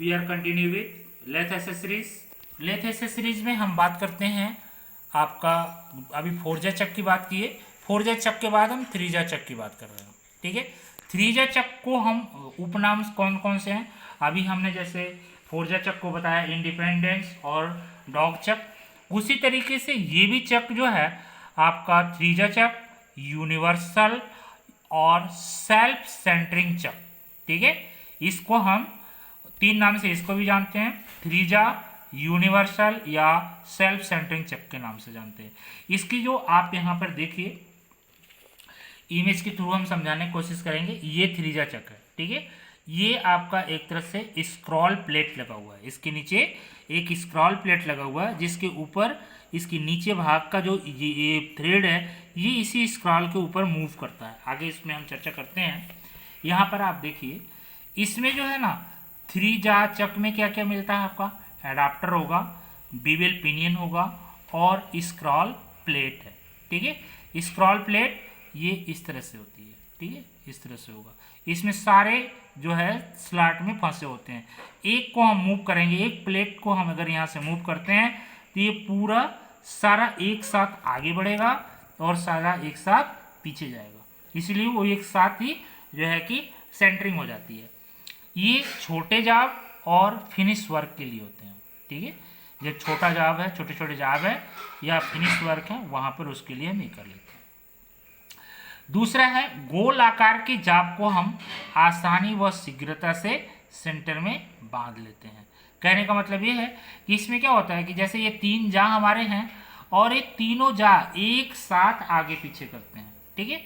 We are continue with lathe accessories. Lathe accessories में हम बात करते हैं आपका, अभी फोरजा चक की बात की है, फोरजा चक के बाद हम थ्रीजा चक की बात कर रहे हैं। ठीक है, थ्रीजा चक को हम उपनाम कौन कौन से हैं, अभी हमने जैसे फोरजा चक को बताया इंडिपेंडेंस और डॉग चक, उसी तरीके से ये भी चक जो है आपका थ्रीजा चक, यूनिवर्सल और सेल्फ सेंटरिंग चक। ठीक है, इसको हम तीन नाम से इसको भी जानते हैं, थ्रीजा, यूनिवर्सल या सेल्फ सेंटरिंग चक के नाम से जानते हैं। इसकी जो आप यहाँ पर देखिए इमेज के थ्रू हम समझाने की कोशिश करेंगे। ये थ्रीजा चक है। ठीक है, ये आपका एक तरह से स्क्रॉल प्लेट लगा हुआ है, इसके नीचे एक स्क्रॉल प्लेट लगा हुआ है जिसके ऊपर इसके नीचे भाग का जो ये थ्रेड है ये इसी स्क्रॉल के ऊपर मूव करता है। आगे इसमें हम चर्चा करते हैं। यहाँ पर आप देखिए इसमें जो है ना थ्रीजा चक में क्या क्या मिलता है आपका, एडाप्टर होगा, बीवेल पिनियन होगा और स्क्रॉल प्लेट है। ठीक है, स्क्रॉल प्लेट ये इस तरह से होती है। ठीक है, इस तरह से होगा, इसमें सारे जो है स्लॉट में फंसे होते हैं। एक को हम मूव करेंगे, एक प्लेट को हम अगर यहाँ से मूव करते हैं तो ये पूरा सारा एक साथ आगे बढ़ेगा और सारा एक साथ पीछे जाएगा, इसलिए वो एक साथ ही जो है कि सेंटरिंग हो जाती है। ये छोटे जाब और फिनिश वर्क के लिए होते हैं। ठीक है, जब छोटा जाब है, छोटे छोटे जाब है या फिनिश वर्क है वहाँ पर उसके लिए हम ये कर लेते हैं। दूसरा है गोल आकार के जाब को हम आसानी व शीघ्रता से सेंटर में बांध लेते हैं। कहने का मतलब ये है कि इसमें क्या होता है कि जैसे ये तीन जा हमारे हैं और ये तीनों जा एक साथ आगे पीछे करते हैं। ठीक है,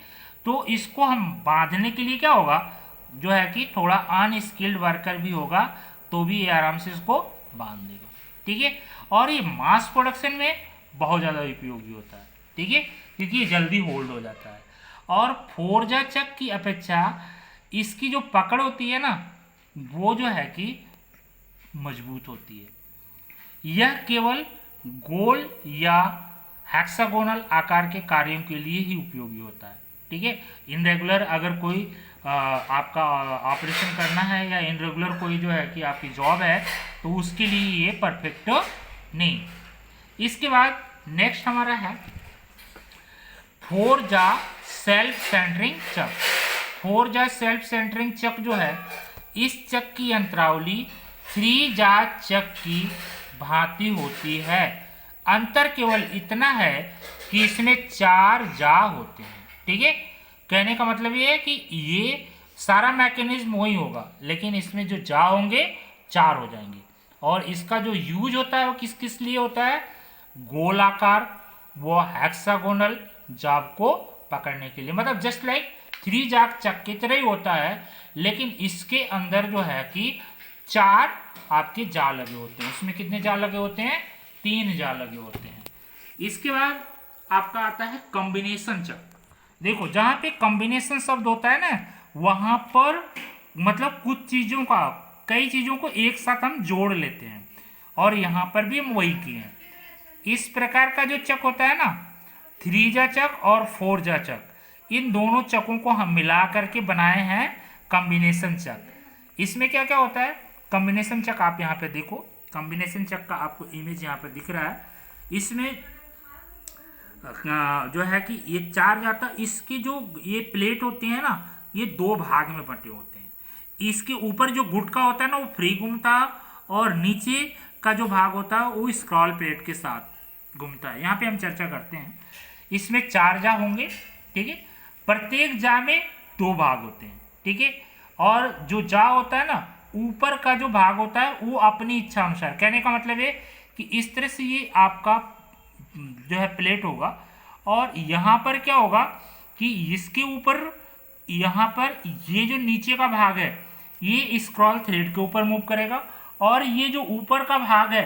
तो इसको हम बांधने के लिए क्या होगा, जो है कि थोड़ा अनस्किल्ड वर्कर भी होगा तो भी ये आराम से इसको बांध देगा। ठीक है, और ये मास प्रोडक्शन में बहुत ज़्यादा उपयोगी होता है। ठीक है, क्योंकि ये जल्दी होल्ड हो जाता है और फोरजा चक की अपेक्षा इसकी जो पकड़ होती है ना वो जो है कि मजबूत होती है। यह केवल गोल या हेक्सागोनल आकार के कार्यों के लिए ही उपयोगी होता है। ठीक है, इनरेगुलर अगर कोई आपका ऑपरेशन करना है या इनरेगुलर कोई जो है कि आपकी जॉब है तो उसके लिए ये परफेक्ट नहीं। इसके बाद नेक्स्ट हमारा है फोरजा सेल्फ सेंटरिंग चक। फोरजा सेल्फ सेंटरिंग चक जो है इस चक की यंत्रावली थ्रीजा चक की भांति होती है। अंतर केवल इतना है कि इसमें 4 जा होते हैं। ठीक है, कहने का मतलब ये है कि ये सारा मैकेनिज्म वही होगा लेकिन इसमें जो जा होंगे 4 हो जाएंगे। और इसका जो यूज होता है वो किस किस लिए होता है, गोलाकार वो हेक्सागोनल जाब को पकड़ने के लिए, मतलब जस्ट लाइक थ्रीजा चक की तरह ही होता है लेकिन इसके अंदर जो है कि 4 आपके जा लगे होते हैं। इसमें कितने जा लगे होते हैं, 3 जा लगे होते हैं। इसके बाद आपका आता है कॉम्बिनेशन चक। देखो जहाँ पे कॉम्बिनेशन शब्द होता है ना वहाँ पर मतलब कुछ चीज़ों का, कई चीज़ों को एक साथ हम जोड़ लेते हैं और यहाँ पर भी हम वही किए हैं। इस प्रकार का जो चक होता है ना थ्रीजा चक और फोरजा चक, इन दोनों चकों को हम मिला करके बनाए हैं कॉम्बिनेशन चक। इसमें क्या क्या होता है, कॉम्बिनेशन चक आप यहाँ पे देखो, कॉम्बिनेशन चक का आपको इमेज यहाँ पर दिख रहा है। इसमें जो है कि ये 4 जाता, इसकी जो ये प्लेट होती है ना ये 2 भाग में बंटे होते हैं। इसके ऊपर जो गुटका होता है ना वो फ्री घूमता है और नीचे का जो भाग होता है वो स्क्रॉल प्लेट के साथ घूमता है। यहाँ पे हम चर्चा करते हैं। इसमें 4 जा होंगे। ठीक है, प्रत्येक जा में 2 भाग होते हैं। ठीक है, और जो जा होता है ना ऊपर का जो भाग होता है वो अपनी इच्छा अनुसार, कहने का मतलब है कि इस तरह से ये आपका जो है प्लेट होगा और यहाँ पर क्या होगा कि इसके ऊपर यहाँ पर ये जो नीचे का भाग है ये स्क्रॉल थ्रेड के ऊपर मूव करेगा और ये जो ऊपर का भाग है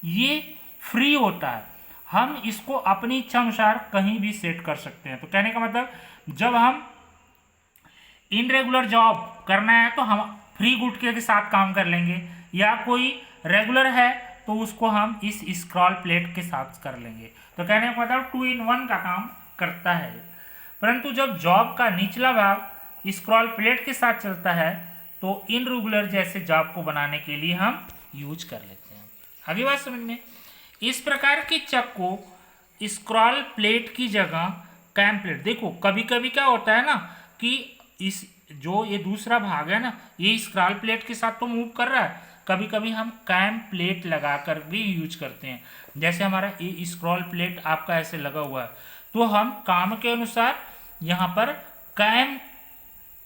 ये फ्री होता है। हम इसको अपनी इच्छा अनुसार कहीं भी सेट कर सकते हैं। तो कहने का मतलब जब हम इनरेगुलर जॉब करना है तो हम फ्री गुटके के साथ काम कर लेंगे या कोई रेगुलर है तो उसको हम इस स्क्रॉल प्लेट के साथ कर लेंगे। तो कहने का मतलब 2 in 1 का काम करता है। परंतु जब जॉब का निचला भाग स्क्रॉल प्लेट के साथ चलता है तो इनरेगुलर जैसे जॉब को बनाने के लिए हम यूज कर लेते हैं। आगे बात समझ में। इस प्रकार के चक को स्क्रॉल प्लेट की जगह कैम प्लेट, देखो कभी कभी क्या होता है ना कि इस जो ये दूसरा भाग है ना, ये स्क्रॉल प्लेट के साथ तो मूव कर रहा है, कभी कभी हम कैम प्लेट लगाकर भी यूज करते हैं। जैसे हमारा ये स्क्रॉल प्लेट आपका ऐसे लगा हुआ है, तो हम काम के अनुसार यहाँ पर कैम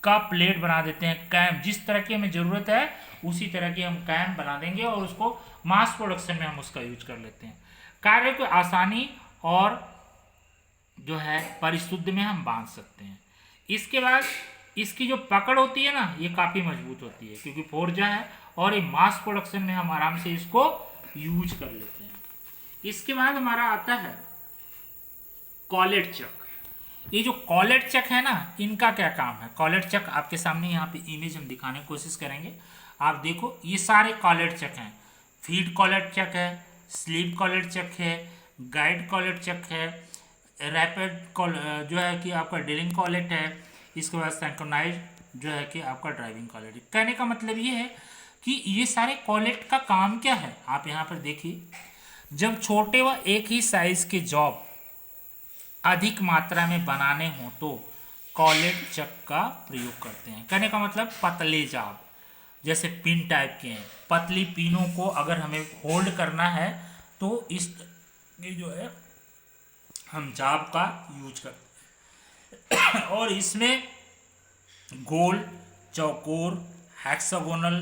का प्लेट बना देते हैं। कैम जिस तरह की हमें ज़रूरत है उसी तरह की हम कैम बना देंगे और उसको मास प्रोडक्शन में हम उसका यूज कर लेते हैं। कार्य को आसानी और जो है परिशुद्ध में हम बांध सकते हैं। इसके बाद इसकी जो पकड़ होती है ना, ये काफ़ी मजबूत होती है क्योंकि फोर्जा है और ये मास प्रोडक्शन में हम आराम से इसको यूज कर लेते हैं। इसके बाद हमारा आता है कॉलेट चक। ये जो कॉलेट चक है ना, इनका क्या काम है। कॉलेट चक आपके सामने यहाँ पे इमेज हम दिखाने की कोशिश करेंगे। आप देखो ये सारे कॉलेट चक हैं। फीड कॉलेट चक है, स्लीप कॉलेट चक है, गाइड कॉलेट चक है, रैपिड जो है कि आपका ड्रिलिंग कॉलेट है, इसके बाद सिंक्रोनाइज जो है कि आपका ड्राइविंग कॉलेट है। कहने का मतलब ये है कि ये सारे कॉलेट का काम क्या है। आप यहाँ पर देखिए, जब छोटे व एक ही साइज के जॉब अधिक मात्रा में बनाने हों तो कॉलेट चक का प्रयोग करते हैं। कहने का मतलब पतले जॉब जैसे पिन टाइप के हैं, पतली पिनों को अगर हमें होल्ड करना है तो इस ये जो है हम जॉब का यूज करते हैं। और इसमें गोल, चौकोर, हेक्सागोनल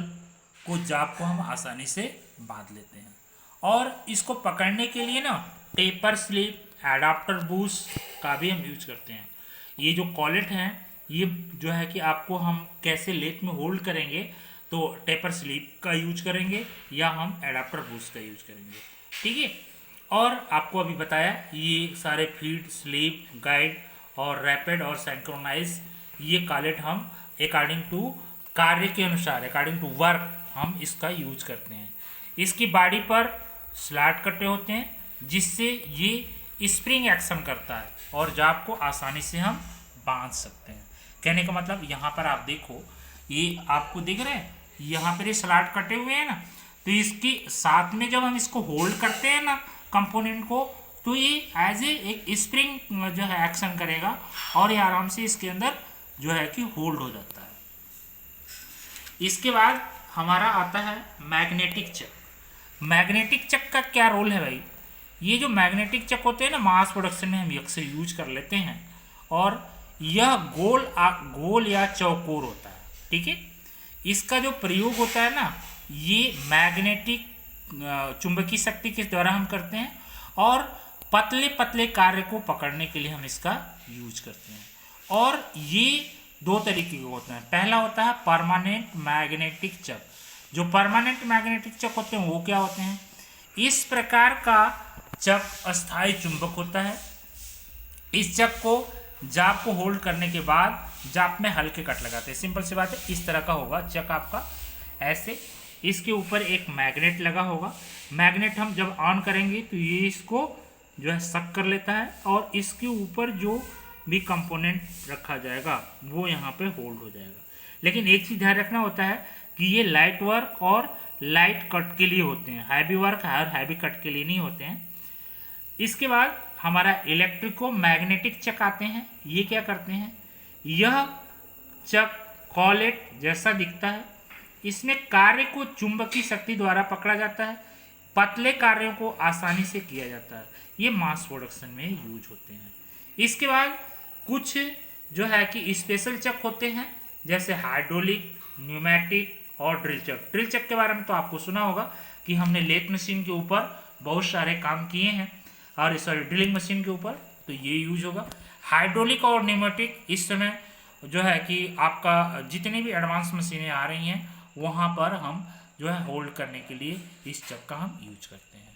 को जॉब को हम आसानी से बांध लेते हैं। और इसको पकड़ने के लिए ना टेपर स्लिप, एडाप्टर बूस्ट का भी हम यूज करते हैं। ये जो कॉलेट हैं ये जो है कि आपको हम कैसे लेथ में होल्ड करेंगे तो टेपर स्लिप का यूज करेंगे या हम एडाप्टर बूस्ट का यूज करेंगे, ठीक है। और आपको अभी बताया ये सारे फीड, स्लीप, गाइड और रैपिड और सिंक्रोनाइज, ये कॉलेट हम अकॉर्डिंग टू कार्य के अनुसार, अकॉर्डिंग टू वर्क हम इसका यूज करते हैं। इसकी बॉडी पर स्लैट कटे होते हैं जिससे ये स्प्रिंग एक्शन करता है और जॉब को आसानी से हम बांध सकते हैं। कहने का मतलब यहाँ पर आप देखो, ये आपको दिख रहे हैं, यहाँ पर ये स्लैट कटे हुए हैं ना, तो इसके साथ में जब हम इसको होल्ड करते हैं ना कंपोनेंट को, तो ये एज एक स्प्रिंग जो है एक्शन करेगा और ये आराम से इसके अंदर जो है कि होल्ड हो जाता है। इसके बाद हमारा आता है मैग्नेटिक चक। मैग्नेटिक चक का क्या रोल है भाई। ये जो मैग्नेटिक चक होते हैं ना, मास प्रोडक्शन में हम अक्सर यूज कर लेते हैं और यह गोल या चौकोर होता है, ठीक है। इसका जो प्रयोग होता है ना, ये मैग्नेटिक चुंबकीय शक्ति के द्वारा हम करते हैं और पतले पतले कार्य को पकड़ने के लिए हम इसका यूज करते हैं। और ये दो तरीके के होते हैं। पहला होता है परमानेंट मैग्नेटिक चक। जो परमानेंट मैग्नेटिक चक होते हैं वो क्या होते हैं, इस प्रकार का चक अस्थायी चुंबक होता है। इस चक को जाप को होल्ड करने के बाद जाप में हल्के कट लगाते हैं। सिंपल सी बात है, इस तरह का होगा चक आपका ऐसे, इसके ऊपर एक मैग्नेट लगा होगा। मैग्नेट हम जब ऑन करेंगे तो ये इसको जो है सक कर लेता है और इसके ऊपर जो भी कंपोनेंट रखा जाएगा वो यहाँ पे होल्ड हो जाएगा। लेकिन एक चीज़ ध्यान रखना होता है कि ये लाइट वर्क और लाइट कट के लिए होते हैं, हैवी वर्क और हैवी कट के लिए नहीं होते हैं। इसके बाद हमारा इलेक्ट्रिको मैग्नेटिक चक आते हैं। ये क्या करते हैं, यह चक कॉलेट जैसा दिखता है। इसमें कार्य को चुंबकीय शक्ति द्वारा पकड़ा जाता है, पतले कार्यों को आसानी से किया जाता है। ये मास प्रोडक्शन में यूज होते हैं। इसके बाद कुछ जो है कि स्पेशल चक होते हैं जैसे हाइड्रोलिक, न्यूमेटिक और ड्रिल चक। ड्रिल चक के बारे में तो आपको सुना होगा कि हमने लेथ मशीन के ऊपर बहुत सारे काम किए हैं और सॉरी ड्रिलिंग मशीन के ऊपर, तो ये यूज होगा। हाइड्रोलिक और न्यूमेटिक इस समय जो है कि आपका जितनी भी एडवांस मशीनें आ रही हैं वहाँ पर हम जो है होल्ड करने के लिए इस चक का हम यूज करते हैं।